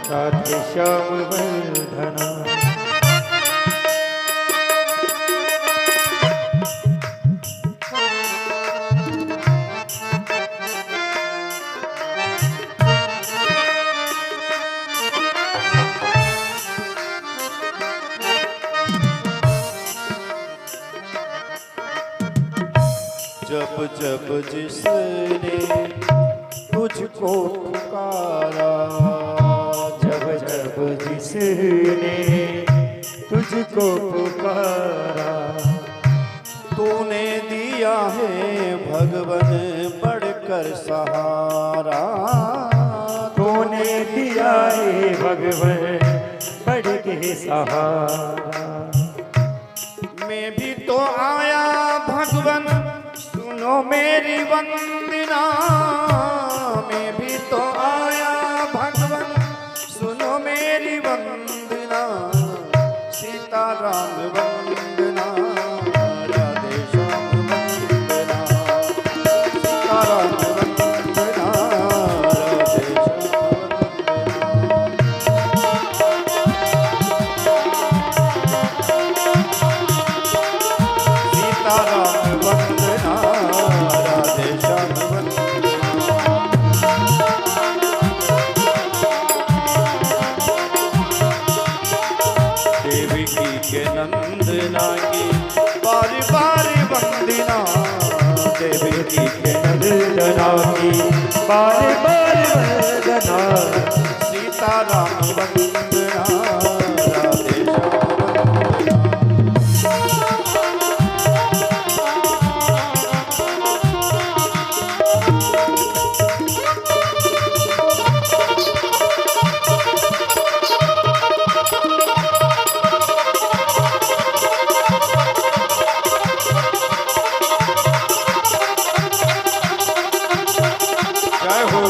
राधे श्याम वंदना। जब जब जिसने तुझको पुकारा, जब जब जिसने तुझको पुकारा, तूने दिया है भगवन बढ़कर सहारा। तूने दिया है भगवन बढ़ के सहारा। मैं भी तो आया भगवन सुनो मेरी वंदना। मैं भी तो आया भगवन सुनो मेरी वंदना। सीताराम वंदना, राधे श्याम वंदना। सीताराम वंदना, राधे श्याम वंदना। सीताराम वंदना, राधे श्याम वंदना। देवकी के नंदना की बारी बारी वंदना। देवकी के वंदना की बार बार वंदना। सीताराम वंदना, राधे श्याम वंदना। जय हो।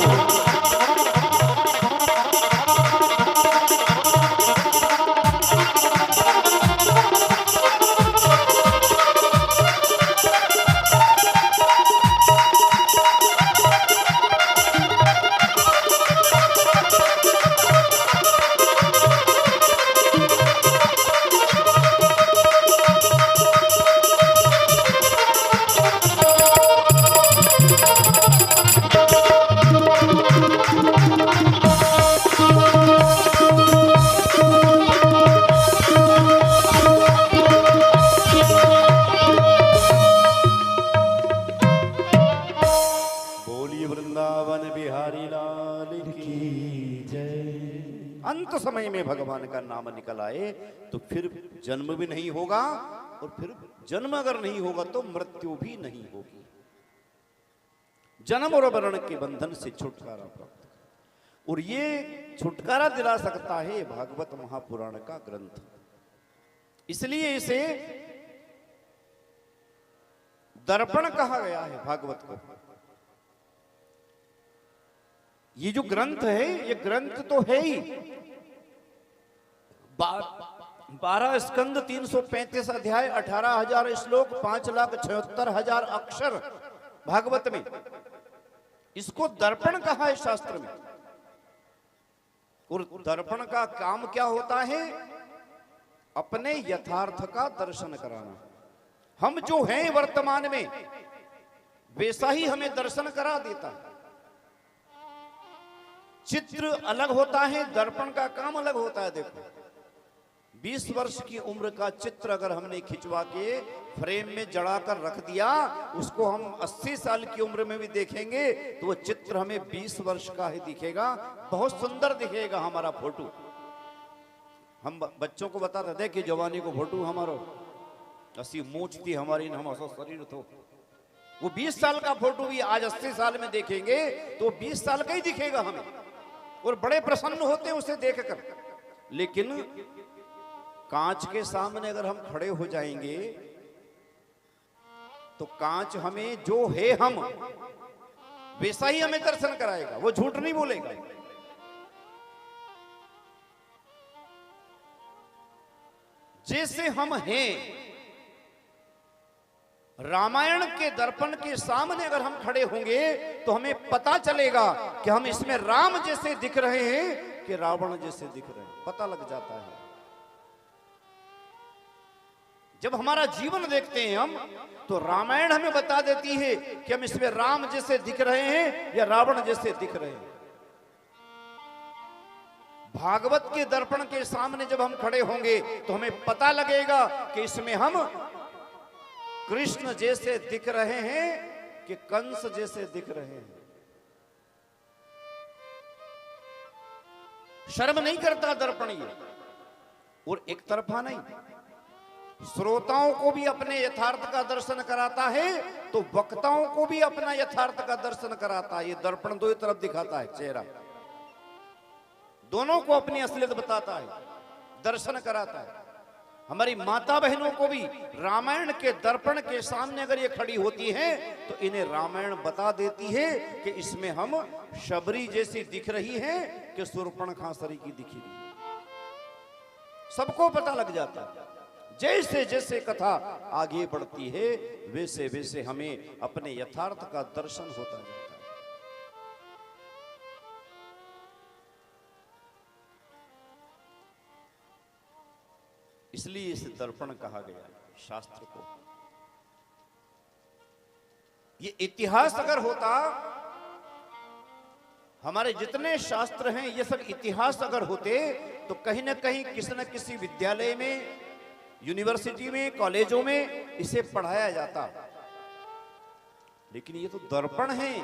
बोलिए वृंदावन बिहारी लाल की जय। अंत समय में भगवान का नाम निकल आए तो फिर जन्म भी नहीं होगा, और फिर जन्म अगर नहीं होगा तो मृत्यु भी नहीं होगी। जन्म और मरण के बंधन से छुटकारा प्राप्त, और ये छुटकारा दिला सकता है भागवत महापुराण का ग्रंथ। इसलिए इसे दर्पण कहा गया है भागवत को। ये जो ग्रंथ है, ये ग्रंथ तो है ही। 12 स्कंद, 335 अध्याय, 18,000 श्लोक, 5,76,000 अक्षर भागवत में। इसको दर्पण कहा है शास्त्र में। और दर्पण का काम क्या होता है? अपने यथार्थ का दर्शन कराना। हम जो हैं वर्तमान में, वैसा ही हमें दर्शन करा देता है। चित्र अलग होता है, दर्पण का काम अलग होता है। देखो, 20 वर्ष की उम्र का चित्र अगर हमने खिंचवा के फ्रेम में जड़ाकर रख दिया, उसको हम 80 साल की उम्र में भी देखेंगे तो वो चित्र हमें 20 वर्ष का ही दिखेगा। बहुत सुंदर दिखेगा हमारा फोटो। हम बच्चों को बताते थे कि जवानी को फोटो हमारो असी मूछ थी हमारी, हम असो शरीर थो। वो 20 साल का फोटो भी आज 80 साल में देखेंगे तो 20 साल का ही दिखेगा हमें, और बड़े प्रसन्न होते हैं उसे देखकर। लेकिन कांच के सामने अगर हम खड़े हो जाएंगे तो कांच हमें जो है हम वैसा ही हमें दर्शन कराएगा, वो झूठ नहीं बोलेगा। जैसे हम हैं रामायण के दर्पण के सामने अगर हम खड़े होंगे तो हमें पता चलेगा कि हम इसमें राम जैसे दिख रहे हैं कि रावण जैसे दिख रहे हैं, पता लग जाता है। जब हमारा जीवन देखते हैं हम, तो रामायण हमें बता देती है कि हम इसमें राम जैसे दिख रहे हैं या रावण जैसे दिख रहे हैं। भागवत के दर्पण के सामने जब हम खड़े होंगे तो हमें पता लगेगा कि इसमें हम कृष्ण जैसे दिख रहे हैं कि कंस जैसे दिख रहे हैं। शर्म नहीं करता दर्पण ये, और एक तरफा नहीं, श्रोताओं को भी अपने यथार्थ का दर्शन कराता है तो वक्ताओं को भी अपना यथार्थ का दर्शन कराता है। ये दर्पण दो ही तरफ दिखाता है, चेहरा दोनों को अपनी असलियत बताता है, दर्शन कराता है। हमारी माता बहनों को भी रामायण के दर्पण के सामने अगर ये खड़ी होती हैं तो इन्हें रामायण बता देती है कि इसमें हम शबरी जैसी दिख रही हैं कि शूर्पणखा सरी की दिखी रही। सबको पता लग जाता है। जैसे जैसे कथा आगे बढ़ती है वैसे वैसे हमें अपने यथार्थ का दर्शन होता जाता है। इसलिए इसे दर्पण कहा गया शास्त्र को। ये इतिहास अगर होता, हमारे जितने शास्त्र हैं ये सब इतिहास अगर होते तो कहीं ना कहीं किसी न किसी विद्यालय में, यूनिवर्सिटी में, कॉलेजों में इसे पढ़ाया जाता। लेकिन ये तो दर्पण है।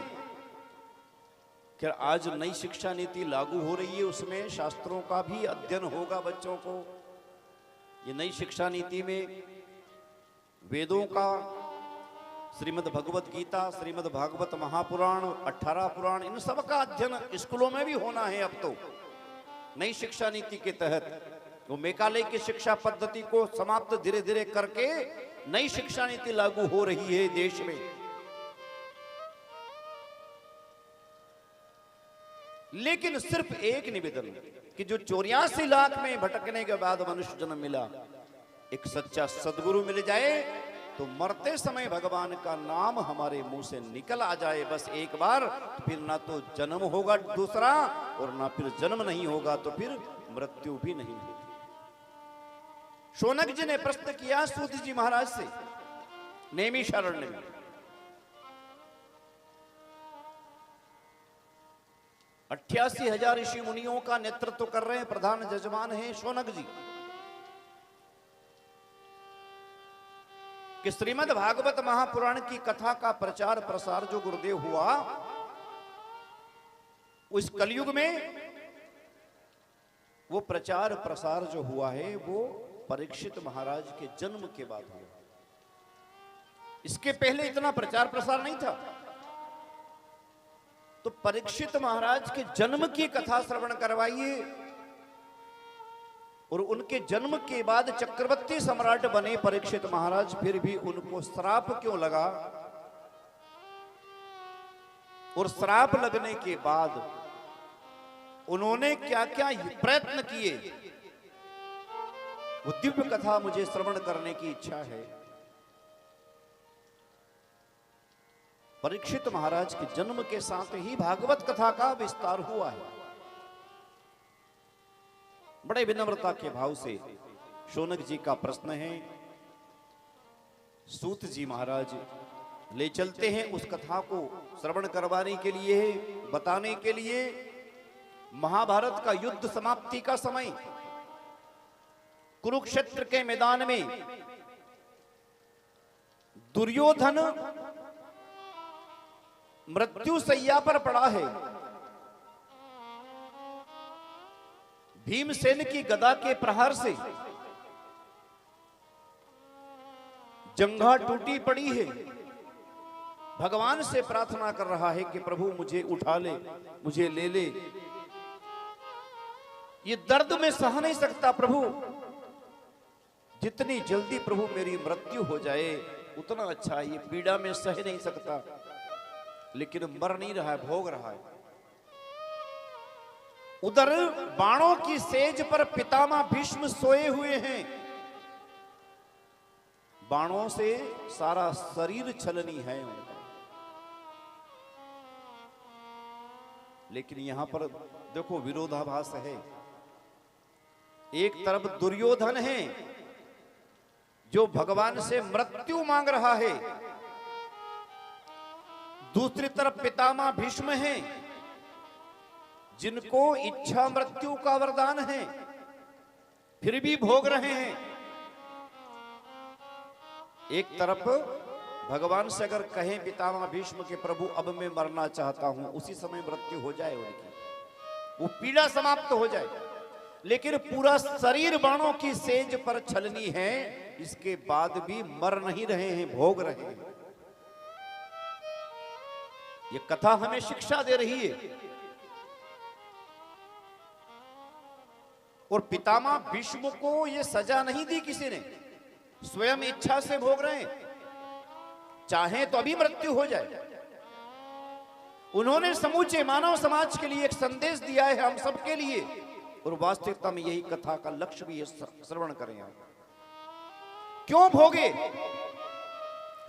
क्या आज नई शिक्षा नीति लागू हो रही है, उसमें शास्त्रों का भी अध्ययन होगा बच्चों को। ये नई शिक्षा नीति में वेदों का, श्रीमद् भगवत गीता, श्रीमद् भागवत महापुराण, 18 पुराण, इन सब का अध्ययन स्कूलों में भी होना है अब तो नई शिक्षा नीति के तहत। वो मेकाले की शिक्षा पद्धति को समाप्त धीरे धीरे करके नई शिक्षा नीति लागू हो रही है देश में। लेकिन सिर्फ एक निवेदन कि जो 84 लाख में भटकने के बाद मनुष्य जन्म मिला, एक सच्चा सदगुरु मिल जाए तो मरते समय भगवान का नाम हमारे मुंह से निकल आ जाए बस एक बार, फिर ना तो जन्म होगा दूसरा और ना फिर जन्म नहीं होगा तो फिर मृत्यु भी नहीं होगी। शौनक जी ने प्रश्न किया सूत जी महाराज से नैमिषारण्य में, 88,000 ऋषि मुनियों का नेतृत्व कर रहे हैं, प्रधान जजमान हैं शौनक जी, कि श्रीमद् भागवत महापुराण की कथा का प्रचार प्रसार जो गुरुदेव हुआ, उस कलयुग में वो प्रचार प्रसार जो हुआ है वो परीक्षित महाराज के जन्म के बाद हुआ। इसके पहले इतना प्रचार प्रसार नहीं था। तो परीक्षित महाराज के जन्म की कथा श्रवण करवाइए, और उनके जन्म के बाद चक्रवर्ती सम्राट बने परीक्षित महाराज, फिर भी उनको श्राप क्यों लगा, और श्राप लगने के बाद उन्होंने क्या क्या प्रयत्न किए, वो दिव्य कथा मुझे श्रवण करने की इच्छा है। परीक्षित महाराज के जन्म के साथ ही भागवत कथा का विस्तार हुआ है। बड़े विनम्रता के भाव से शौनक जी का प्रश्न है। सूत जी महाराज ले चलते हैं उस कथा को श्रवण करवाने के लिए, बताने के लिए। महाभारत का युद्ध समाप्ति का समय, कुरुक्षेत्र के मैदान में दुर्योधन मृत्यु शैया पर पड़ा है। भीमसेन की गदा के प्रहार से जंघा टूटी पड़ी है। भगवान से प्रार्थना कर रहा है कि प्रभु मुझे उठा ले, मुझे ले ले। ये दर्द में सह नहीं सकता प्रभु, जितनी जल्दी प्रभु मेरी मृत्यु हो जाए उतना अच्छा है। ये पीड़ा में सह नहीं सकता, लेकिन मर नहीं रहा है, भोग रहा है। उधर बाणों की सेज पर पितामह भीष्म सोए हुए हैं। बाणों से सारा शरीर छलनी है उनका। लेकिन यहां पर देखो विरोधाभास है। एक तरफ दुर्योधन है जो भगवान से मृत्यु मांग रहा है, दूसरी तरफ पितामह भीष्म हैं जिनको इच्छा मृत्यु का वरदान है, फिर भी भोग रहे हैं। एक तरफ भगवान से अगर कहें पितामह भीष्म के प्रभु अब मैं मरना चाहता हूं, उसी समय मृत्यु हो जाए उनकी, वो पीड़ा समाप्त हो जाए, लेकिन पूरा शरीर बाणों की सेज पर छलनी है, इसके बाद भी मर नहीं रहे हैं, भोग रहे हैं। ये कथा हमें शिक्षा दे रही है। और पितामह भीष्म को ये सजा नहीं दी किसी ने, स्वयं इच्छा से भोग रहे हैं, चाहे तो अभी मृत्यु हो जाए। उन्होंने समूचे मानव समाज के लिए एक संदेश दिया है, हम सबके लिए, और वास्तविकता में यही कथा का लक्ष्य भी है। श्रवण करें आप क्यों भोगे।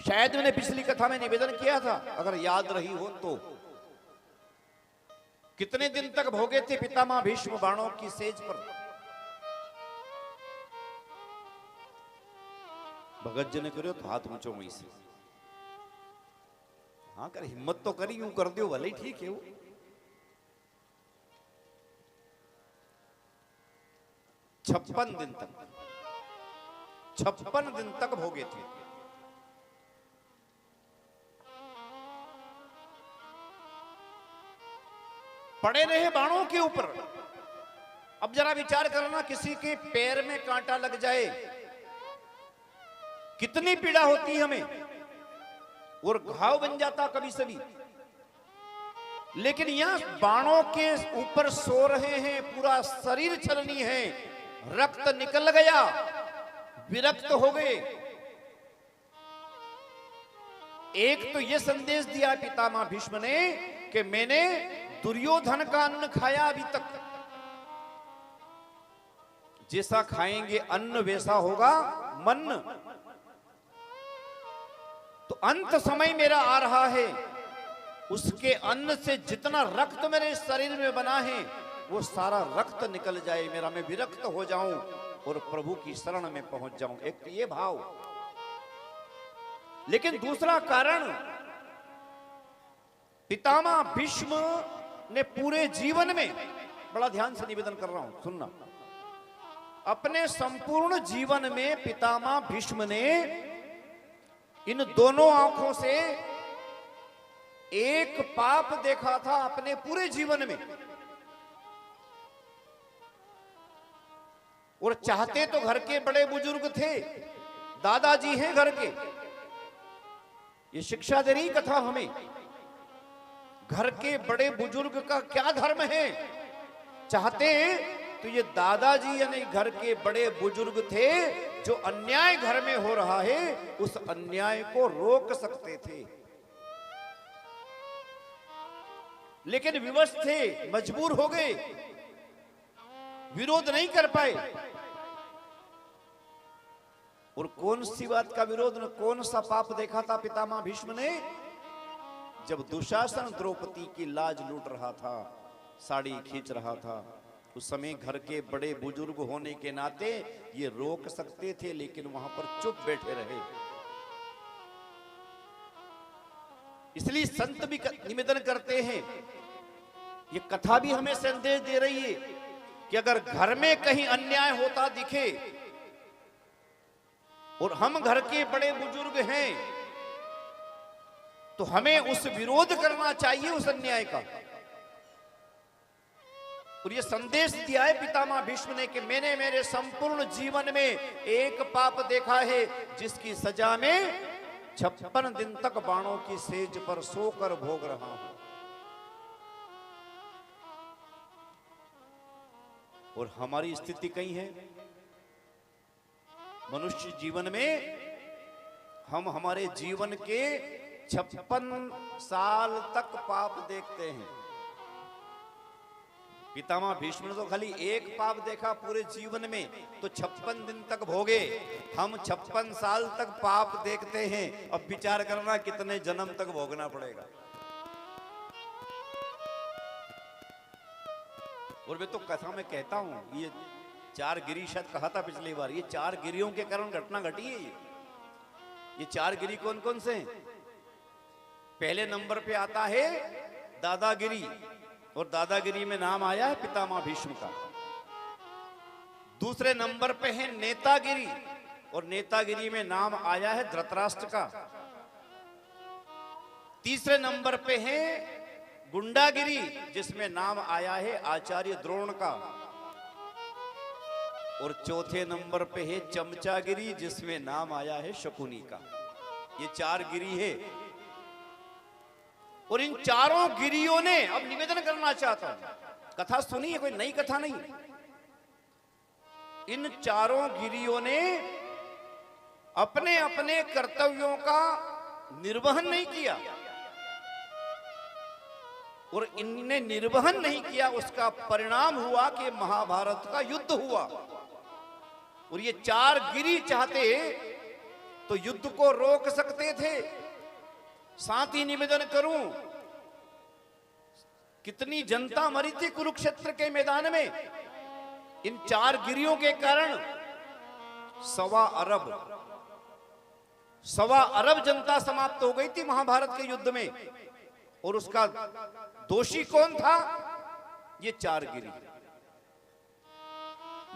शायद मैंने पिछली कथा में निवेदन किया था, अगर याद रही हो तो, कितने दिन तक भोगे थे पितामह भीष्म बाणों की सेज पर। भगत जी ने करो तो हाथ ऊंचो वहीं से, हाँ कर हिम्मत तो करी, यूं कर दो भले ही ठीक है। वो 56 दिन तक, 56 दिन तक भोगे थे। पड़े रहे बाणों के ऊपर। अब जरा विचार करना, किसी के पैर में कांटा लग जाए कितनी पीड़ा होती है हमें, और घाव बन जाता कभी सभी। लेकिन यहां बाणों के ऊपर सो रहे हैं, पूरा शरीर छलनी है, रक्त निकल गया, विरक्त हो गए। एक तो यह संदेश दिया पितामह भीष्म ने कि मैंने दुर्योधन का अन्न खाया अभी तक, जैसा खाएंगे अन्न वैसा होगा मन। तो अंत समय मेरा आ रहा है, उसके अन्न से जितना रक्त मेरे शरीर में बना है वो सारा रक्त निकल जाए, मेरा मैं विरक्त हो जाऊं और प्रभु की शरण में पहुंच जाऊं। एक तो ये भाव। लेकिन दूसरा कारण, पितामह भीष्म ने पूरे जीवन में, बड़ा ध्यान से निवेदन कर रहा हूं सुनना, अपने संपूर्ण जीवन में पितामह भीष्म ने इन दोनों आंखों से एक पाप देखा था अपने पूरे जीवन में। और चाहते तो घर के बड़े बुजुर्ग थे, दादाजी हैं घर के, ये शिक्षा दे रही कथा हमें। घर के बड़े बुजुर्ग का क्या धर्म है, चाहते तो ये दादाजी यानी घर के बड़े बुजुर्ग थे, जो अन्याय घर में हो रहा है उस अन्याय को रोक सकते थे। लेकिन विवश थे, मजबूर हो गए, विरोध नहीं कर पाए। और कौन सी बात का विरोध, कौन सा पाप देखा था पितामह भीष्म ने, जब दुशासन द्रौपदी की लाज लूट रहा था, साड़ी खींच रहा था, उस समय घर के बड़े बुजुर्ग होने के नाते ये रोक सकते थे, लेकिन वहां पर चुप बैठे रहे। इसलिए संत भी निवेदन करते हैं, ये कथा भी हमें संदेश दे रही है कि अगर घर में कहीं अन्याय होता दिखे और हम घर के बड़े बुजुर्ग हैं, तो हमें उस विरोध करना चाहिए उस अन्याय का। और ये संदेश दिया है पितामह भीष्म ने कि मैंने मेरे संपूर्ण जीवन में एक पाप देखा है, जिसकी सजा में 56 दिन तक बाणों की सेज पर सोकर भोग रहा हूं। और हमारी स्थिति कहीं है, मनुष्य जीवन में हम हमारे जीवन के 56 साल तक पाप देखते हैं। पितामह भीष्म ने तो खाली एक पाप देखा पूरे जीवन में, तो 56 दिन तक भोगे। हम 56 साल तक पाप देखते हैं, अब विचार करना कितने जन्म तक भोगना पड़ेगा। और मैं तो कथा में कहता हूं, ये 4 गिरी शायद कहा था पिछली बार, ये 4 गिरियों के कारण घटना घटी है। ये 4 गिरी कौन कौन से हैं? पहले नंबर पे आता है दादागिरी, और दादागिरी में नाम आया है पितामह भीष्म का। दूसरे नंबर पे है नेतागिरी, और नेतागिरी में नाम आया है धृतराष्ट्र का। तीसरे नंबर पे है गुंडागिरी, जिसमें नाम आया है आचार्य द्रोण का। और चौथे नंबर पे है चमचागिरी, जिसमें नाम आया है शकुनी का। ये 4 गिरी है। और इन चारों गिरियों ने, अब निवेदन करना चाहता हूं, कथा सुनी है, कोई नई कथा नहीं। इन चारों गिरियों ने अपने अपने कर्तव्यों का निर्वहन नहीं किया, और इनने निर्वहन नहीं किया, उसका परिणाम हुआ कि महाभारत का युद्ध हुआ। और ये 4 गिरी चाहते तो युद्ध को रोक सकते थे। साथ ही निवेदन करूं, कितनी जनता मरी थी कुरुक्षेत्र के मैदान में इन 4 गिरियों के कारण। 1.25 अरब जनता समाप्त हो गई थी महाभारत के युद्ध में। और उसका दोषी कौन था? ये 4 गिरी।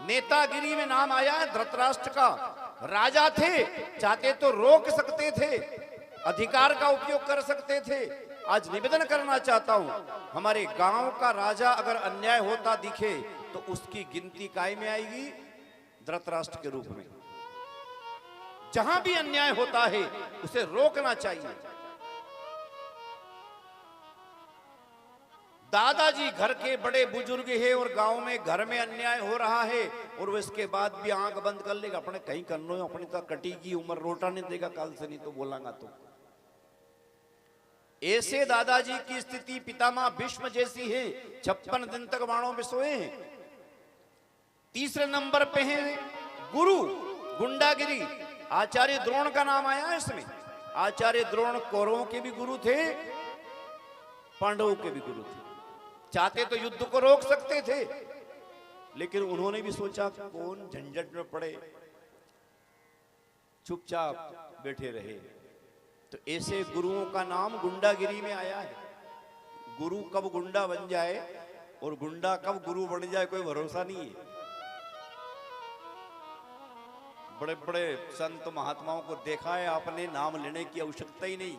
नेतागिरी में नाम आया है धृतराष्ट्र का। राजा थे, चाहते तो रोक सकते थे, अधिकार का उपयोग कर सकते थे। आज निवेदन करना चाहता हूं, हमारे गांव का राजा अगर अन्याय होता दिखे तो उसकी गिनती काय में आएगी? धृतराष्ट्र के रूप में। जहां भी अन्याय होता है उसे रोकना चाहिए। दादाजी घर के बड़े बुजुर्ग हैं और गांव में घर में अन्याय हो रहा है, और वो इसके बाद भी आंख बंद कर लेगा, अपने कहीं कर लो, अपनी तो कटी की उम्र रोटा नहीं देगा कल से, नहीं तो बोलांगा तो। ऐसे दादाजी की स्थिति पितामह भीष्म जैसी है। 56 दिन तक बाणों में सोए हैं। तीसरे नंबर पे है गुरु, गुंडागिरी। आचार्य द्रोण का नाम आया है इसमें। आचार्य द्रोण कौरवों के भी गुरु थे, पांडवों के भी गुरु थे। चाहते तो युद्ध को रोक सकते थे, लेकिन उन्होंने भी सोचा कौन झंझट में पड़े, चुपचाप बैठे रहे। तो ऐसे गुरुओं का नाम गुंडागिरी में आया है। गुरु कब गुंडा बन जाए और गुंडा कब गुरु बन जाए कोई भरोसा नहीं है। बड़े बड़े संत महात्माओं को देखा है आपने, नाम लेने की आवश्यकता ही नहीं।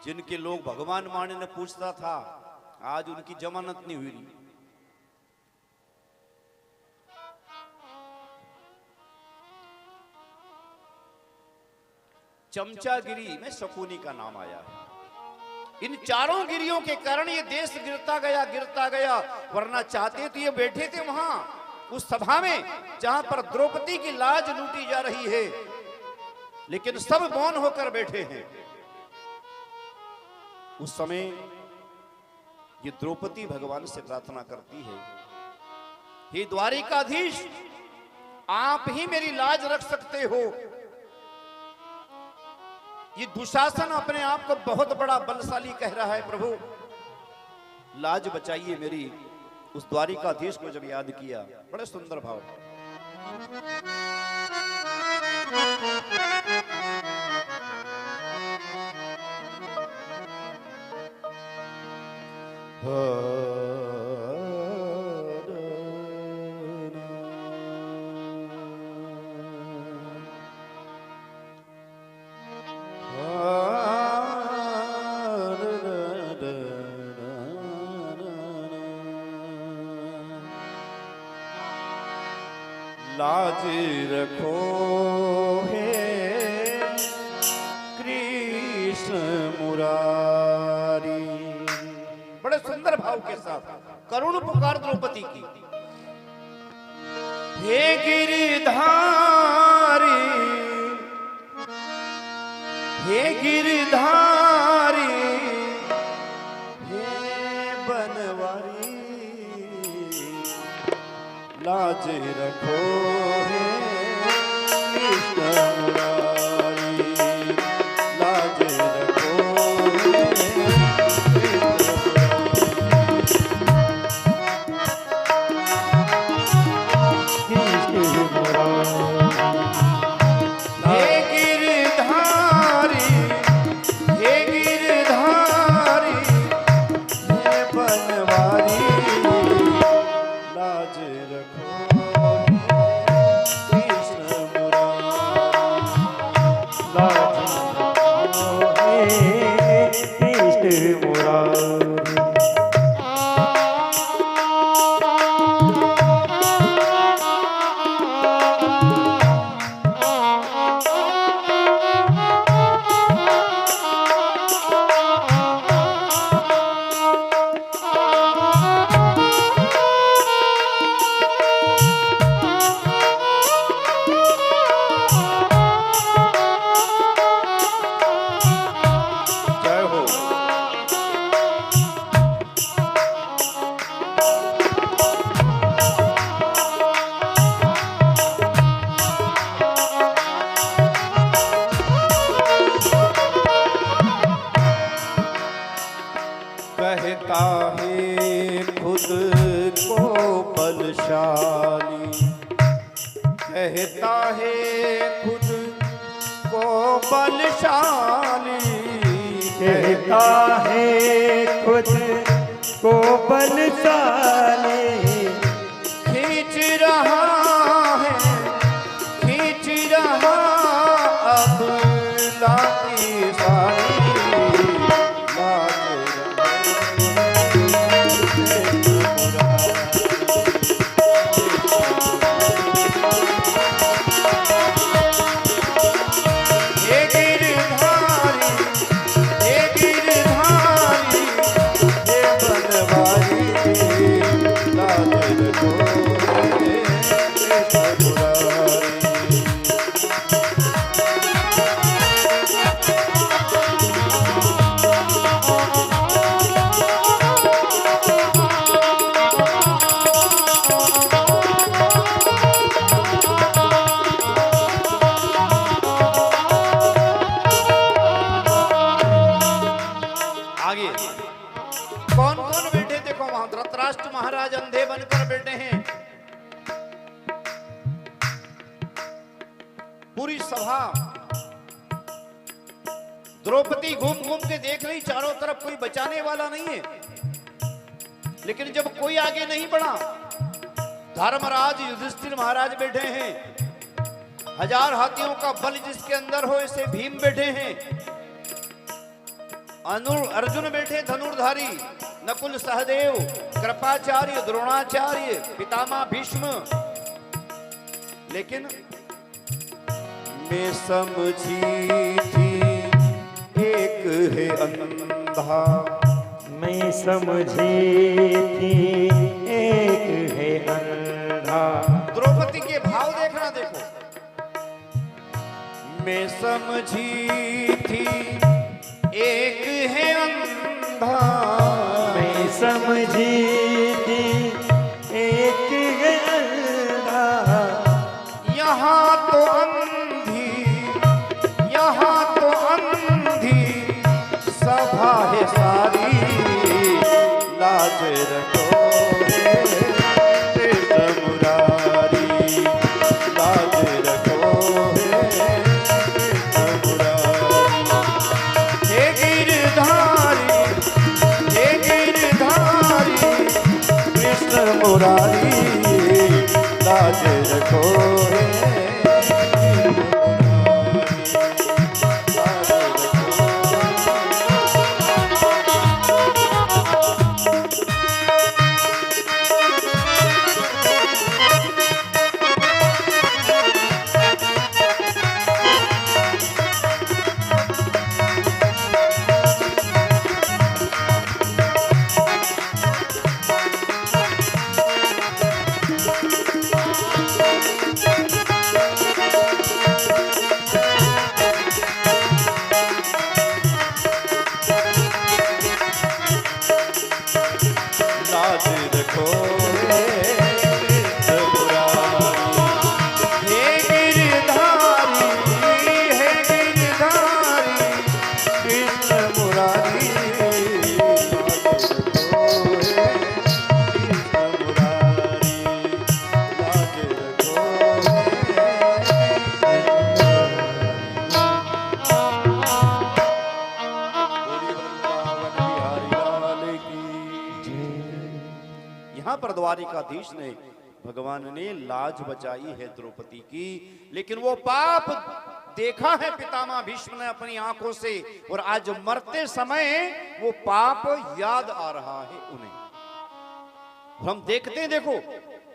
जिनके लोग भगवान मानने पूछता था, आज उनकी जमानत नहीं हुई। चमचागिरी में शकुनी का नाम आया है। इन 4 गिरियों के कारण ये देश गिरता गया। वरना चाहते तो ये बैठे थे वहां उस सभा में जहां पर द्रौपदी की लाज लूटी जा रही है, लेकिन सब मौन होकर बैठे हैं। उस समय ये द्रौपदी भगवान से प्रार्थना करती है, हे द्वारिकाधीश, आप ही मेरी लाज रख सकते हो। ये दुशासन अपने आप को बहुत बड़ा बलशाली कह रहा है, प्रभु लाज बचाइए मेरी। उस द्वारिकाधीश को जब याद किया, बड़े सुंदर भाव। लाज रखो हे कृष्ण मुरारी। बड़े सुंदर भाव के साथ करुण पुकार द्रौपदी की। हे गिरिधारी, हे गिरिधारी, हे बनवारी, लाज रखो हे कृष्ण मुरारी, लाज रखो हे कृष्ण मुरारी। हे गिरधारी, हे गिरधारी, हे बनवारी, लाज रखो हे कृष्ण मुरारी, लाज रखो हे कृष्ण मुरारी। जय हो। कहता है खुद को बलशाली, कहता है खुद को बलशाली, कहता है खुद को बलशाली, खींच रहा है, खींच रहा अब लाकी सारी, हे गिरधारी, हे गिरधारी, हे बनवारी, लाज रखो हे कृष्ण मुरारी। आगे कौन कौन बैठे देखो वहां, धृतराष्ट्र महाराज अंधे बनकर बैठे हैं। पूरी सभा द्रौपदी घूम घूम के देख रही, चारों तरफ कोई बचाने वाला नहीं है। लेकिन जब कोई आगे नहीं बढ़ा, धर्मराज युधिष्ठिर महाराज बैठे हैं। 1000 हाथियों का बल जिसके अंदर हो, ऐसे भीम बैठे हैं। अर्जुन बैठे धनुर्धारी, नकुल सहदेव, कृपाचार्य, द्रोणाचार्य, पितामह भीष्म। लेकिन मैं समझी थी एक है अंधा, मैं समझी थी एक है अंधा। द्रौपदी के भाव देखना, देखो। मैं समझी थी एक है अंधा, मैं समझी थी एक है अंधा। यहाँ तो अंधी, यहाँ तो अंधी सभा है सारी, लाज रखो हे कृष्ण मुरारी, लाज रखो हे कृष्ण मुरारी। हे गिरधारी, हे गिरधारी, कृष्ण मुरारी, लाज रखो हे जय। यहां पर द्वारिकाधीश ने भगवान ने लाज बचाई है द्रौपदी की, लेकिन वो पाप देखा है पितामह भीष्म ने अपनी आंखों से, और आज मरते समय वो पाप याद आ रहा है उन्हें। हम देखते हैं, देखो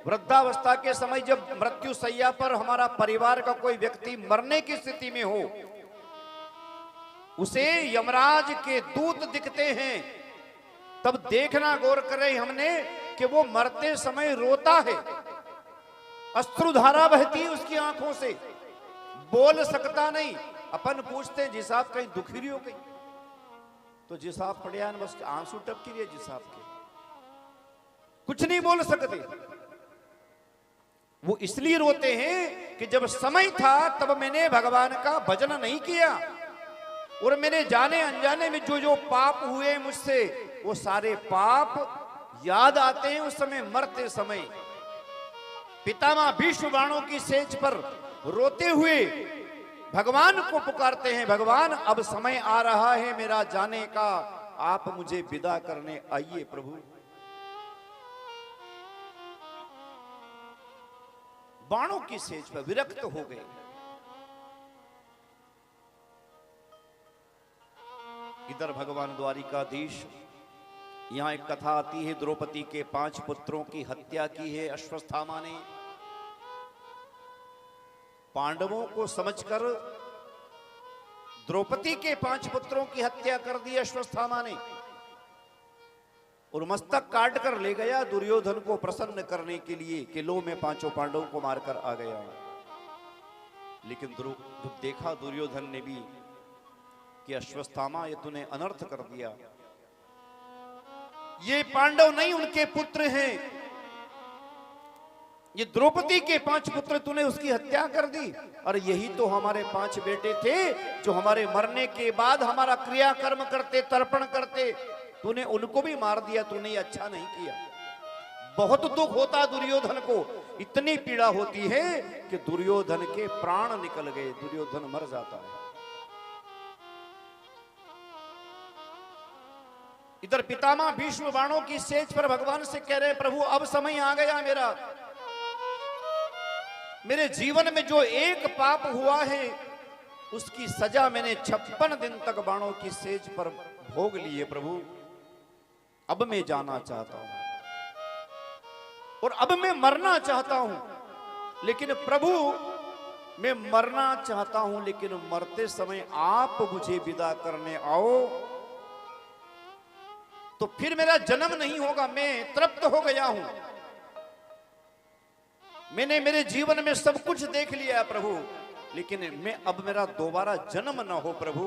वृद्धावस्था के समय जब मृत्यु शैया पर हमारा परिवार का कोई व्यक्ति मरने की स्थिति में हो, उसे यमराज के दूत दिखते हैं, तब देखना गौर करें हमने कि वो मरते समय रोता है, अश्रुधारा बहती है उसकी आंखों से, बोल सकता नहीं। अपन पूछते हैं जी साहब कहीं दुखी रही हो गई, तो जी साहब पड़िया बस आंसू टपकी रही है जी साहब के, कुछ नहीं बोल सकते। वो इसलिए रोते हैं कि जब समय था तब मैंने भगवान का भजन नहीं किया, और मेरे जाने अनजाने में जो जो पाप हुए मुझसे, वो सारे पाप याद आते हैं उस समय मरते समय। पितामह भीष्म बाणों की सेज पर रोते हुए भगवान को पुकारते हैं, भगवान अब समय आ रहा है मेरा जाने का, आप मुझे विदा करने आइए प्रभु। बाणों की सेज पर विरक्त हो गए। इधर भगवान द्वारिकाधीश, यहां एक कथा आती है, द्रौपदी के 5 पुत्रों की हत्या की है अश्वत्थामा ने। पांडवों को समझकर द्रौपदी के 5 पुत्रों की हत्या कर दी अश्वत्थामा ने, और मस्तक काट कर ले गया दुर्योधन को प्रसन्न करने के लिए कि लो मैं 5 पांडवों को मारकर आ गया। लेकिन जब देखा दुर्योधन ने भी कि अश्वत्थामा ये तूने अनर्थ कर दिया, ये पांडव नहीं उनके पुत्र हैं, ये द्रौपदी के 5 पुत्र तूने उसकी हत्या कर दी, और यही तो हमारे 5 बेटे थे जो हमारे मरने के बाद हमारा क्रियाकर्म करते, तर्पण करते, तूने उनको भी मार दिया, तूने ये अच्छा नहीं किया। बहुत दुख होता दुर्योधन को, इतनी पीड़ा होती है कि दुर्योधन के प्राण निकल गए, दुर्योधन मर जाता है। इधर पितामह भीष्म बाणों की सेज पर भगवान से कह रहे प्रभु अब समय आ गया मेरा, मेरे जीवन में जो एक पाप हुआ है उसकी सजा मैंने 56 दिन तक बाणों की सेज पर भोग ली है प्रभु, अब मैं जाना चाहता हूं और अब मैं मरना चाहता हूं। लेकिन प्रभु मैं मरना चाहता हूं, लेकिन मरते समय आप मुझे विदा करने आओ तो फिर मेरा जन्म नहीं होगा। मैं तृप्त हो गया हूं, मैंने मेरे जीवन में सब कुछ देख लिया प्रभु, लेकिन मैं अब मेरा दोबारा जन्म ना हो प्रभु,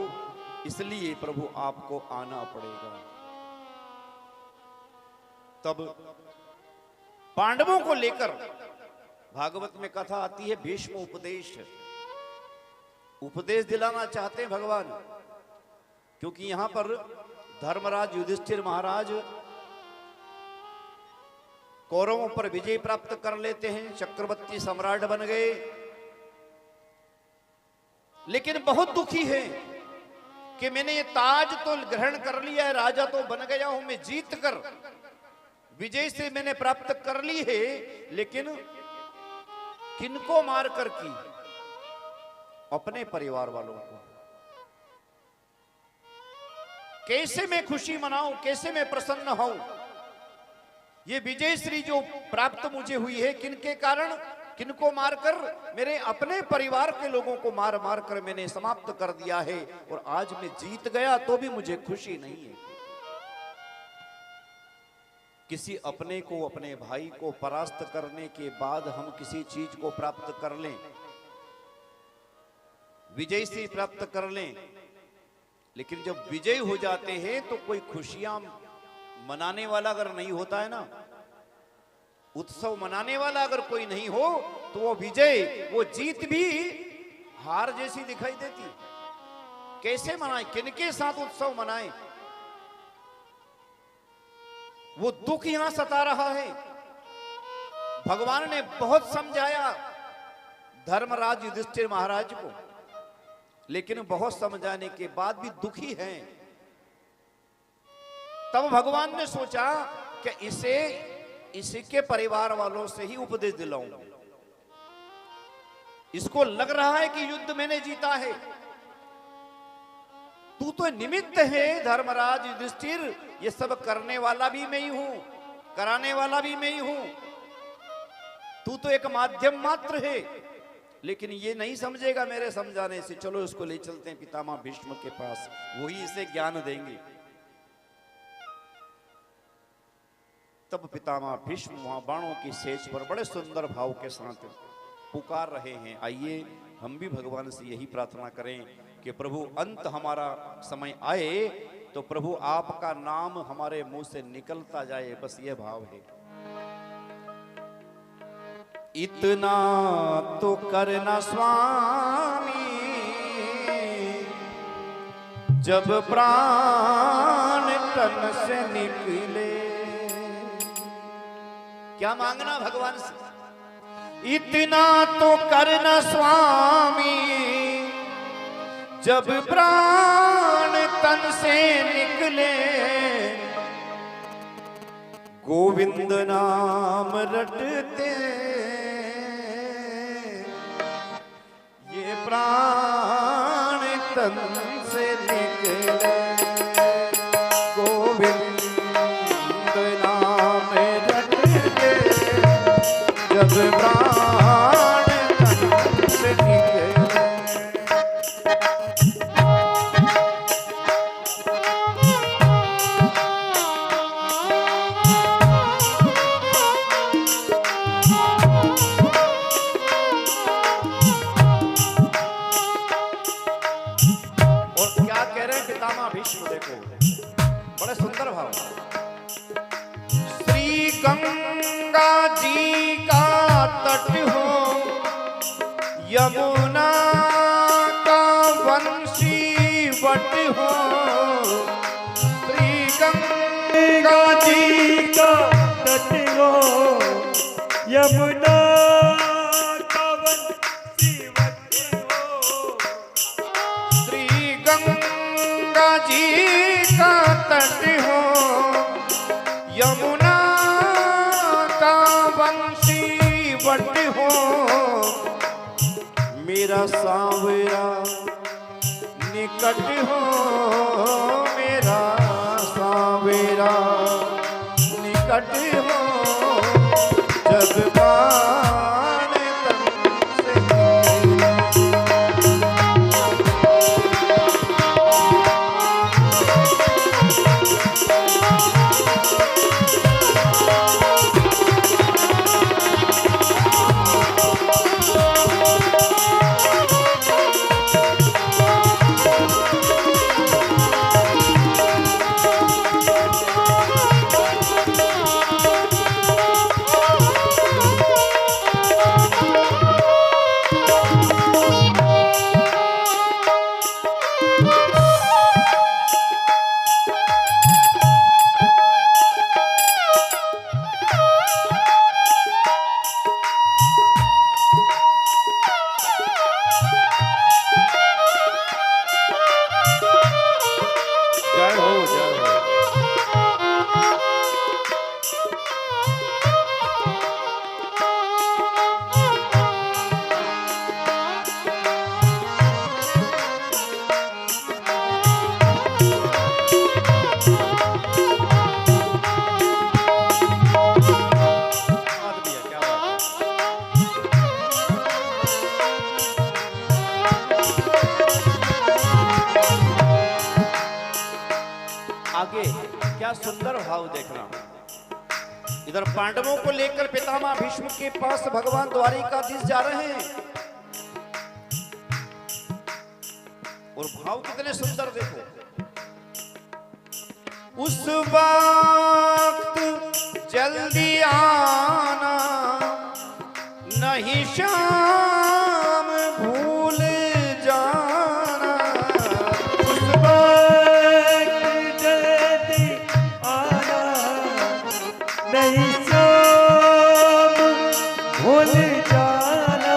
इसलिए प्रभु आपको आना पड़ेगा। तब पांडवों को लेकर भागवत में कथा आती है, भीष्म उपदेश दिलाना चाहते हैं भगवान, क्योंकि यहां पर धर्मराज युधिष्ठिर महाराज कौरवों पर विजय प्राप्त कर लेते हैं, चक्रवर्ती सम्राट बन गए, लेकिन बहुत दुखी है कि मैंने ये ताज तो ग्रहण कर लिया है, राजा तो बन गया हूं, मैं जीत कर विजय से मैंने प्राप्त कर ली है, लेकिन किनको मार कर की? अपने परिवार वालों को। कैसे मैं खुशी मनाऊं, कैसे मैं प्रसन्न हूं? ये विजय श्री जो प्राप्त मुझे हुई है किनके कारण, किनको मारकर? मेरे अपने परिवार के लोगों को मार मार कर मैंने समाप्त कर दिया है, और आज मैं जीत गया तो भी मुझे खुशी नहीं है। किसी अपने को, अपने भाई को परास्त करने के बाद हम किसी चीज को प्राप्त कर लें, विजय से प्राप्त कर लें, लेकिन जब विजय हो जाते हैं तो कोई खुशियां मनाने वाला अगर नहीं होता है ना, उत्सव मनाने वाला अगर कोई नहीं हो तो वो विजय, वो जीत भी हार जैसी दिखाई देती। कैसे मनाए, किनके साथ उत्सव मनाए? वो दुख यहां सता रहा है। भगवान ने बहुत समझाया धर्मराज युधिष्ठिर महाराज को, लेकिन बहुत समझाने के बाद भी दुखी हैं। तब भगवान ने सोचा कि इसे इसके परिवार वालों से ही उपदेश दिलाऊं। इसको लग रहा है कि युद्ध मैंने जीता है। तू तो निमित्त है धर्मराज युधिष्ठिर, ये सब करने वाला भी मैं ही हूं, कराने वाला भी मैं ही हूं। तू तो एक माध्यम मात्र है। लेकिन ये नहीं समझेगा मेरे समझाने से। चलो इसको ले चलते हैं पितामह भीष्म के पास, वही इसे ज्ञान देंगे। तब पितामह भीष्म वहां बाणों की सेज पर बड़े सुंदर भाव के साथ पुकार रहे हैं। आइए हम भी भगवान से यही प्रार्थना करें कि प्रभु अंत हमारा समय आए तो प्रभु आपका नाम हमारे मुंह से निकलता जाए, बस ये भाव है। इतना तो करना स्वामी जब प्राण तन से निकले। क्या मांगना भगवान से? इतना तो करना स्वामी जब प्राण तन से निकले, गोविंद नाम रटते ये प्राण तन से निकले। गोविंद नाम रटते जब प्राण तन से निकले। देखो बड़े सुंदर भाव। श्री गंगा जी का तट हो, यमुना का वंशी वट हो। श्री गंगा जी का तट हो, यमुना का वंशी वट हो। श्री गंगा जी का तट हो, यमुना का वंशी वट हो। मेरा सांवरा निकट हो, मेरा सांवरा निकट हो। जब प्राण तन से आगे क्या सुंदर भाव देखना। इधर पांडवों को लेकर पितामह भीष्म के पास भगवान द्वारिकाधीश जा रहे हैं और भाव कितने सुंदर देखो। उस वक्त जल्दी आना नहीं श्याम भूल जाना। उस नहीं सब भूल जाना।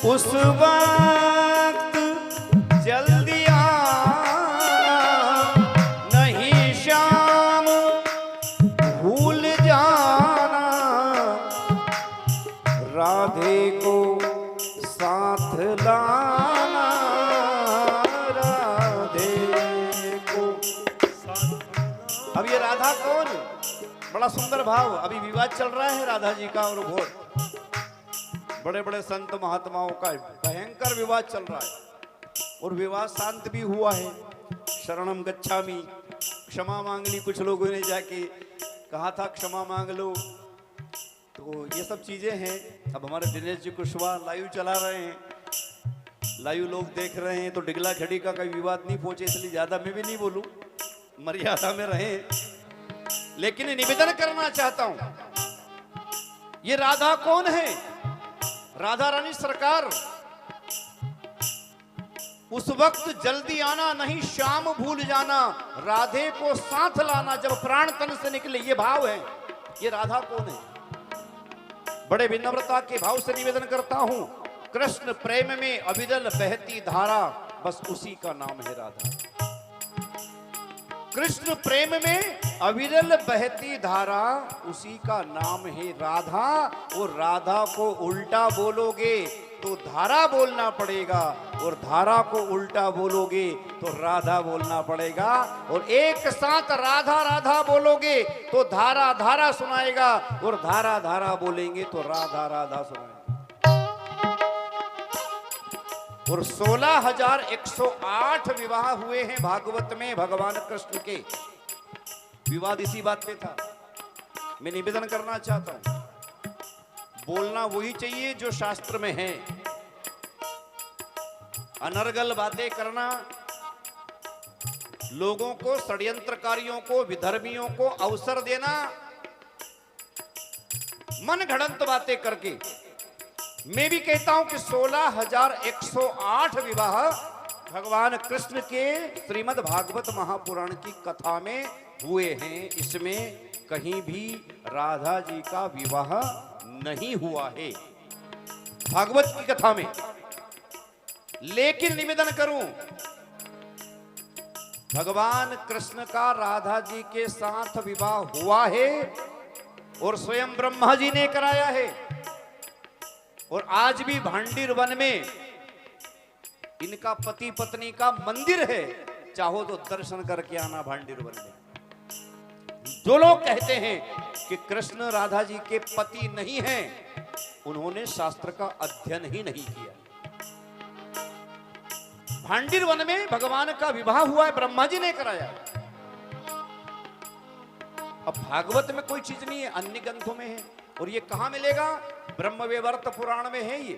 उस वक्त जल्दी आना, नहीं शाम भूल जाना, राधे को साथ लाना, राधे को। अब ये राधा कौन? बड़ा सुंदर भाव। अभी विवाद चल रहा है राधा जी का और घोर बड़े बड़े संत महात्माओं का भयंकर विवाद चल रहा है और विवाद शांत भी हुआ है। शरणम गच्छामि, क्षमा मांग ली। कुछ लोगों ने जाके कहा था क्षमा मांग लो। तो ये सब चीजें हैं। अब हमारे दिनेश जी कुशवाहा लाइव चला रहे हैं, लाइव लोग देख रहे हैं, तो डिगला खड़ी का कोई विवाद नहीं पहुंचे, इसलिए ज्यादा मैं भी नहीं बोलूं, मर्यादा में रहे। लेकिन निवेदन करना चाहता हूं, ये राधा कौन है? राधा रानी सरकार। उस वक्त जल्दी आना, नहीं शाम भूल जाना, राधे को साथ लाना, जब प्राण तन से निकले। ये भाव है। ये राधा कौन है? बड़े विनम्रता के भाव से निवेदन करता हूं, कृष्ण प्रेम में अविरल बहती धारा, बस उसी का नाम है राधा। कृष्ण प्रेम में अविरल बहती धारा, उसी का नाम है राधा। और राधा को उल्टा बोलोगे तो धारा बोलना पड़ेगा, और धारा को उल्टा बोलोगे तो राधा बोलना पड़ेगा, और एक साथ राधा राधा बोलोगे तो धारा धारा सुनाएगा, और धारा धारा बोलेंगे तो राधा राधा सुनाएगा। और 16,108 विवाह हुए हैं भागवत में भगवान कृष्ण के। विवाद इसी बात पे था। मैं निवेदन करना चाहता हूं, बोलना वही चाहिए जो शास्त्र में है। अनर्गल बातें करना, लोगों को, षड्यंत्रकारियों को, विधर्मियों को अवसर देना, मन घड़ंत बातें करके। मैं भी कहता हूं कि 16,108 विवाह भगवान कृष्ण के श्रीमद् भागवत महापुराण की कथा में हुए हैं। इसमें कहीं भी राधा जी का विवाह नहीं हुआ है भागवत की कथा में। लेकिन निवेदन करूं, भगवान कृष्ण का राधा जी के साथ विवाह हुआ है और स्वयं ब्रह्मा जी ने कराया है। और आज भी भांडीर वन में इनका पति पत्नी का मंदिर है, चाहो तो दर्शन करके आना भांडीर वन में। जो लोग कहते हैं कि कृष्ण राधा जी के पति नहीं हैं, उन्होंने शास्त्र का अध्ययन ही नहीं किया। भांडीर वन में भगवान का विवाह हुआ है, ब्रह्मा जी ने कराया। अब भागवत में कोई चीज नहीं है, अन्य ग्रंथों में है। और ये कहां मिलेगा? ब्रह्मवैवर्त पुराण में है। ये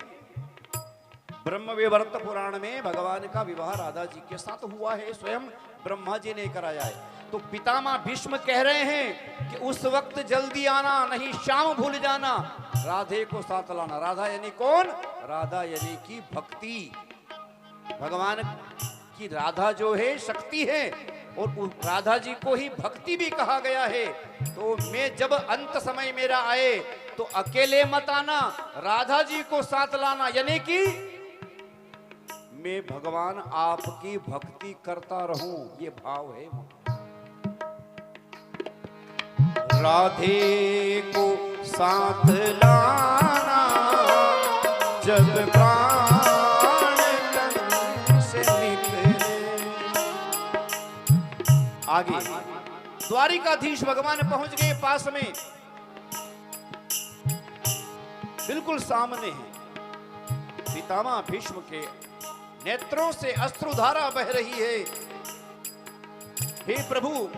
ब्रह्मवैवर्त पुराण में भगवान का विवाह राधा जी के साथ हुआ है, स्वयं ब्रह्मा जी ने कराया है। तो पितामह भीष्म कह रहे हैं कि उस वक्त जल्दी आना, नहीं शाम भूल जाना, राधे को साथ लाना। राधा यानी कौन? राधा यानी कि भक्ति। भगवान की राधा जो है शक्ति है, और राधा जी को ही भक्ति भी कहा गया है। तो मैं जब अंत समय मेरा आए तो अकेले मत आना, राधा जी को साथ लाना, यानी कि मैं भगवान आपकी भक्ति करता रहूं, ये भाव है। राधे को साथ लाना, जब प्राण तन से निकले। आगे द्वारिकाधीश भगवान पहुंच गए, पास में बिल्कुल सामने है। पितामह भीष्म के नेत्रों से अश्रुधारा बह रही है। हे प्रभु,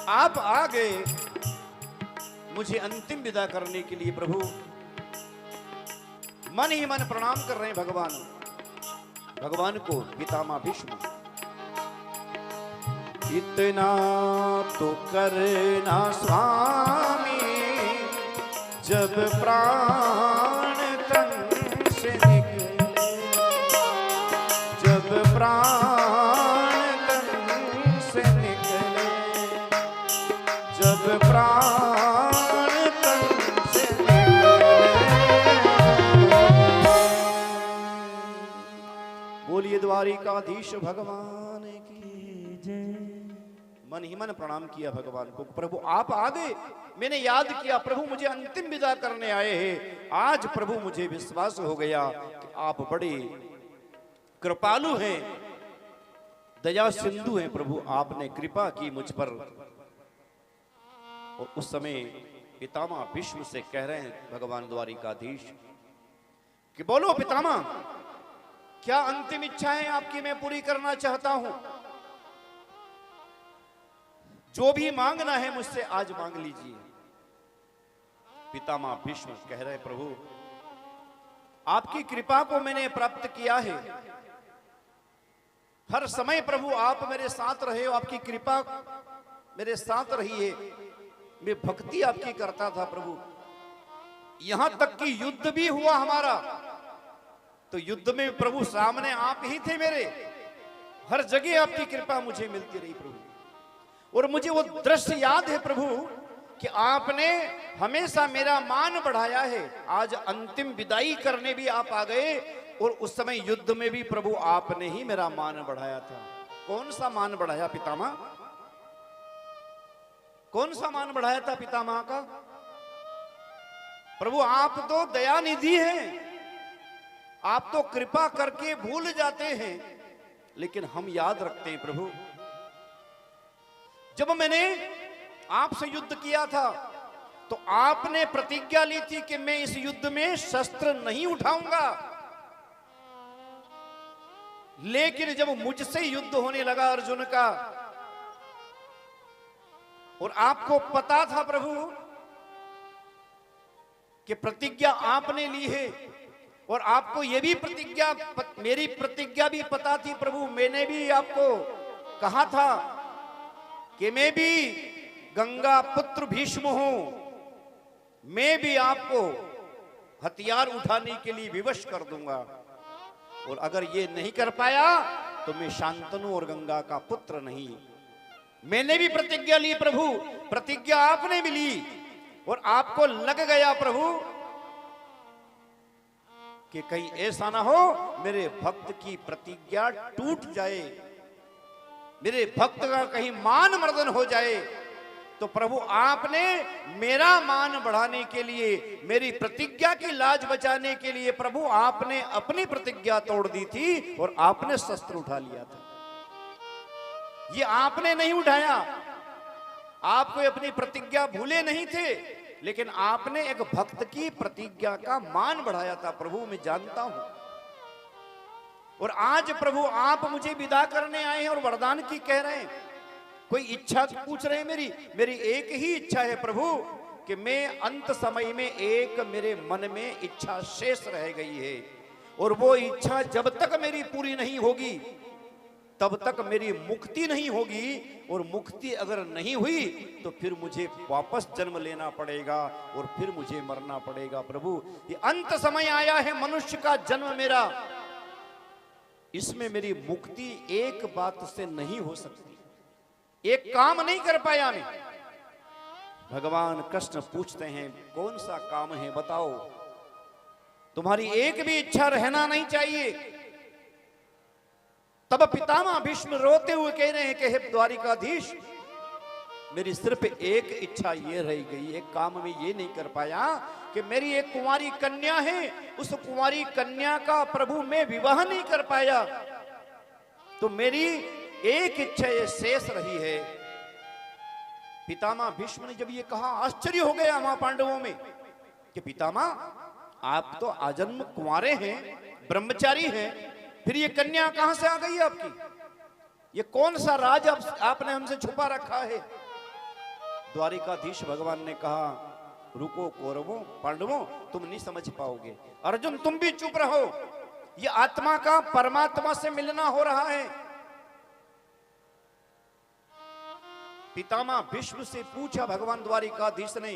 आप आ गए मुझे अंतिम विदा करने के लिए। प्रभु मन ही मन प्रणाम कर रहे हैं भगवान को पितामह भीष्म। इतना तो करना स्वामी, जब प्राण तन से निकले, जब प्राण तन से निकले, जब प्राण तन से निकले। द्वारिकाधीश भगवान की जय। मन ही मन प्रणाम किया भगवान को। प्रभु आप आ गए, मैंने याद किया प्रभु मुझे अंतिम विदा करने आए हैं। आज प्रभु मुझे विश्वास हो गया कि आप बड़े कृपालु हैं, दया सिंधु हैं प्रभु, आपने कृपा की मुझ पर। और उस समय पितामह भीष्म से कह रहे हैं भगवान द्वारिकाधीश कि बोलो पितामह, क्या अंतिम इच्छा है आपकी, मैं पूरी करना चाहता हूं। जो भी मांगना है मुझसे आज मांग लीजिए। पितामह भीष्म कह रहे प्रभु आपकी कृपा को मैंने प्राप्त किया है, हर समय प्रभु आप मेरे साथ रहे हो, आपकी कृपा मेरे साथ रही है, मैं भक्ति आपकी करता था प्रभु। यहां तक कि युद्ध भी हुआ हमारा, तो युद्ध में प्रभु सामने आप ही थे मेरे, हर जगह आपकी कृपा मुझे मिलती रही प्रभु। और मुझे वो दृश्य याद है प्रभु कि आपने हमेशा मेरा मान बढ़ाया है। आज अंतिम विदाई करने भी आप आ गए, और उस समय युद्ध में भी प्रभु आपने ही मेरा मान बढ़ाया था। कौन सा मान बढ़ाया पितामह, कौन सा मान बढ़ाया था पितामह का? प्रभु आप तो दयानिधि हैं, आप तो कृपा करके भूल जाते हैं, लेकिन हम याद रखते हैं प्रभु। जब मैंने आपसे युद्ध किया था तो आपने प्रतिज्ञा ली थी कि मैं इस युद्ध में शस्त्र नहीं उठाऊंगा, लेकिन जब मुझसे युद्ध होने लगा अर्जुन का, और आपको पता था प्रभु कि प्रतिज्ञा आपने ली है, और आपको यह भी प्रतिज्ञा, मेरी प्रतिज्ञा भी पता थी प्रभु, मैंने भी आपको कहा था कि मैं भी गंगा पुत्र भीष्म हूं, मैं भी आपको हथियार उठाने के लिए विवश कर दूंगा, और अगर ये नहीं कर पाया तो मैं शांतनु और गंगा का पुत्र नहीं। मैंने भी प्रतिज्ञा ली प्रभु, प्रतिज्ञा आपने भी ली, और आपको लग गया प्रभु कि कहीं ऐसा ना हो मेरे भक्त की प्रतिज्ञा टूट जाए, मेरे भक्त का कहीं मान मर्दन हो जाए। तो प्रभु आपने मेरा मान बढ़ाने के लिए, मेरी प्रतिज्ञा की लाज बचाने के लिए प्रभु आपने अपनी प्रतिज्ञा तोड़ दी थी, और आपने शस्त्र उठा लिया था। ये आपने नहीं उठाया, आप कोई अपनी प्रतिज्ञा भूले नहीं थे, लेकिन आपने एक भक्त की प्रतिज्ञा का मान बढ़ाया था प्रभु, मैं जानता हूं। और आज प्रभु आप मुझे विदा करने आए हैं और वरदान की कह रहे हैं, कोई इच्छा पूछ रहे हैं मेरी। मेरी एक ही इच्छा है प्रभु कि मैं अंत समय में, एक मेरे मन में इच्छा शेष रह गई है, और वो इच्छा जब तक मेरी पूरी नहीं होगी तब तक मेरी मुक्ति नहीं होगी, और मुक्ति अगर नहीं हुई तो फिर मुझे वापस जन्म लेना पड़ेगा, और फिर मुझे मरना पड़ेगा। प्रभु ये अंत समय आया है मनुष्य का जन्म मेरा, इसमें मेरी मुक्ति एक बात से नहीं हो सकती, एक काम नहीं कर पाया मैं। भगवान कृष्ण पूछते हैं कौन सा काम है बताओ, तुम्हारी एक भी इच्छा रहना नहीं चाहिए। तब पितामह भीष्म रोते हुए कह रहे हैं कि हे द्वारिकाधीश, मेरी सिर्फ एक इच्छा ये रह गई, एक काम में ये नहीं कर पाया कि मेरी एक कुंवारी कन्या है, उस कुंवारी कन्या का प्रभु मैं विवाह नहीं कर पाया, तो मेरी एक इच्छा ये शेष रही है। पितामह भीष्म ने जब ये कहा आश्चर्य हो गया वहां पांडवों में कि पितामह आप तो आजन्म कुंवारे हैं, ब्रह्मचारी हैं, फिर ये कन्या कहां से आ गई आपकी? ये कौन सा राज आपने हमसे छुपा रखा है? द्वारिकाधीश भगवान ने कहा रुको कौरवों पांडवों, तुम नहीं समझ पाओगे। अर्जुन तुम भी चुप रहो, ये आत्मा का परमात्मा से मिलना हो रहा है। पितामह भीष्म से पूछा भगवान द्वारिकाधीश ने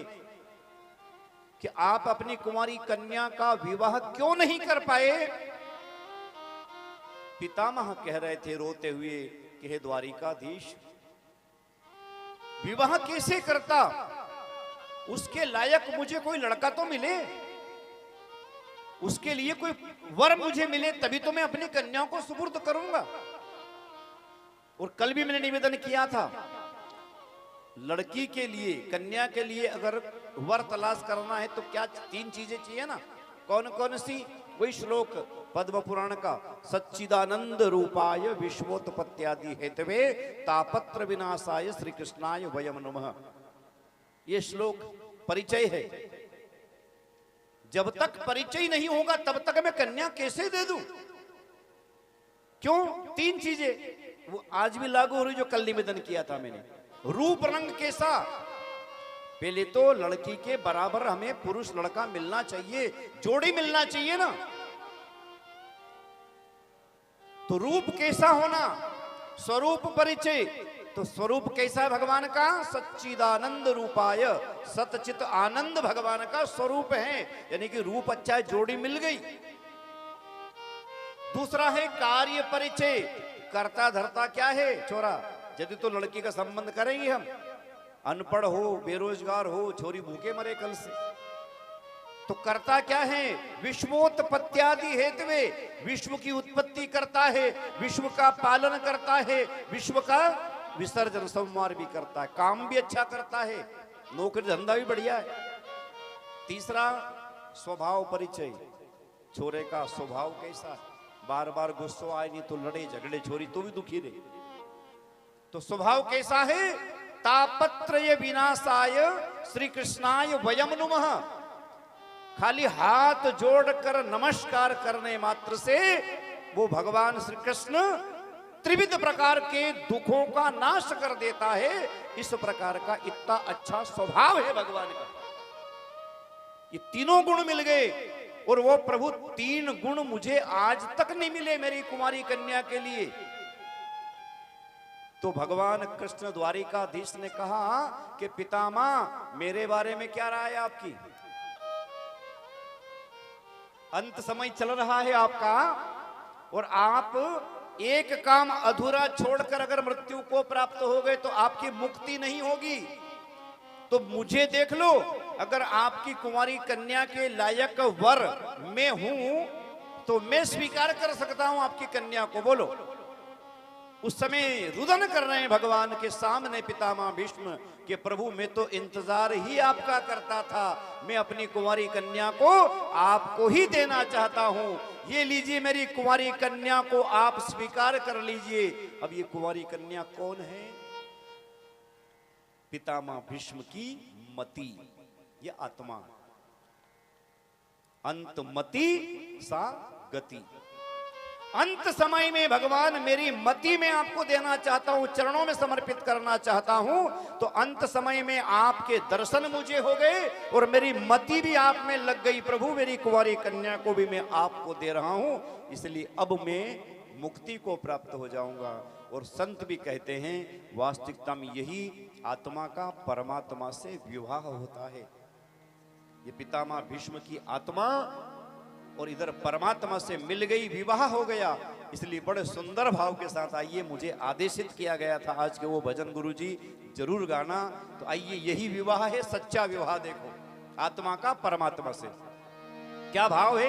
कि आप अपनी कुमारी कन्या का विवाह क्यों नहीं कर पाए? पितामह कह रहे थे रोते हुए कि हे द्वारिकाधीश, विवाह कैसे करता, उसके लायक मुझे कोई लड़का तो मिले। उसके लिए कोई वर मुझे मिले तभी तो मैं अपनी कन्याओं को सुपुर्द करूंगा। और कल भी मैंने निवेदन किया था, लड़की के लिए, कन्या के लिए अगर वर तलाश करना है तो क्या 3 चीजें चाहिए ना। कौन कौन सी? वही श्लोक पद्म पुराण का, सच्चिदानंद रूपाय विश्वोत्पत्त्यादि हेतवे तापत्र विनाशाय श्री कृष्णाय वयम नमः। ये श्लोक परिचय है। जब तक परिचय नहीं होगा तब तक मैं कन्या कैसे दे दूं? क्यों? 3 चीजें वो आज भी लागू हो रही जो कल निवेदन किया था मैंने। रूप रंग कैसा? पहले तो लड़की के बराबर हमें पुरुष लड़का मिलना चाहिए, जोड़ी मिलना चाहिए ना। तो रूप कैसा होना? स्वरूप परिचय। तो स्वरूप कैसा है भगवान का? सच्चिदानंद रूपाय, सतचित आनंद भगवान का स्वरूप है, यानी कि रूप अच्छा है, जोड़ी मिल गई। दूसरा है कार्य परिचय। कर्ता धर्ता क्या है? छोरा, यदि तो लड़की का संबंध करेंगे हम, अनपढ़ हो, बेरोजगार हो, छोरी भूखे मरे कल से, तो करता क्या है? विश्वोत्पत्त्यादि हेतवे, विश्व की उत्पत्ति करता है, विश्व का पालन करता है, विश्व का विसर्जन संहार भी करता है, काम भी अच्छा करता है, नौकरी धंधा भी बढ़िया है। तीसरा स्वभाव परिचय। छोरे का स्वभाव कैसा? बार बार गुस्सा आए नहीं तो लड़े झगड़े, छोरी तो भी दुखी रहे। तो स्वभाव कैसा है? तापत्रय विनाशाय श्री कृष्णाय वयम नुमः। खाली हाथ जोड़कर नमस्कार करने मात्र से वो भगवान श्री कृष्ण त्रिविध प्रकार के दुखों का नाश कर देता है। इस प्रकार का इतना अच्छा स्वभाव है भगवान का। ये तीनों गुण मिल गए, और वो प्रभु 3 गुण मुझे आज तक नहीं मिले मेरी कुमारी कन्या के लिए। तो भगवान कृष्ण द्वारिकाधीश ने कहा कि पितामह, मेरे बारे में क्या राय है आपकी? अंत समय चल रहा है आपका, और आप एक काम अधूरा छोड़कर अगर मृत्यु को प्राप्त हो गए तो आपकी मुक्ति नहीं होगी। तो मुझे देख लो, अगर आपकी कुमारी कन्या के लायक वर मैं हूं तो मैं स्वीकार कर सकता हूं आपकी कन्या को। बोलो। उस समय रुदन कर रहे हैं भगवान के सामने पितामह भीष्म कि प्रभु मैं तो इंतजार ही आपका करता था, मैं अपनी कुंवारी कन्या को आपको ही देना चाहता हूं, ये लीजिए मेरी कुंवारी कन्या को आप स्वीकार कर लीजिए। अब ये कुंवारी कन्या कौन है? पितामह भीष्म की मति, ये आत्मा। अंतमति सा गति। अंत समय में भगवान मेरी मति में आपको देना चाहता हूं, चरणों में समर्पित करना चाहता हूं। तो अंत समय में आपके दर्शन मुझे हो गए और मेरी मति भी आप में लग गई। प्रभु मेरी कुंवारी कन्या को भी मैं आपको दे रहा हूं, इसलिए अब मैं मुक्ति को प्राप्त हो जाऊंगा। और संत भी कहते हैं वास्तविकता में यही आत्मा का परमात्मा से विवाह होता है। ये पितामह भीष्म की आत्मा और इधर परमात्मा से मिल गई, विवाह हो गया। इसलिए बड़े सुंदर भाव के साथ आइए, मुझे आदेशित किया गया था आज के वो भजन गुरुजी जरूर गाना। तो आइए, यही विवाह है, सच्चा विवाह। देखो, आत्मा का परमात्मा से क्या भाव है।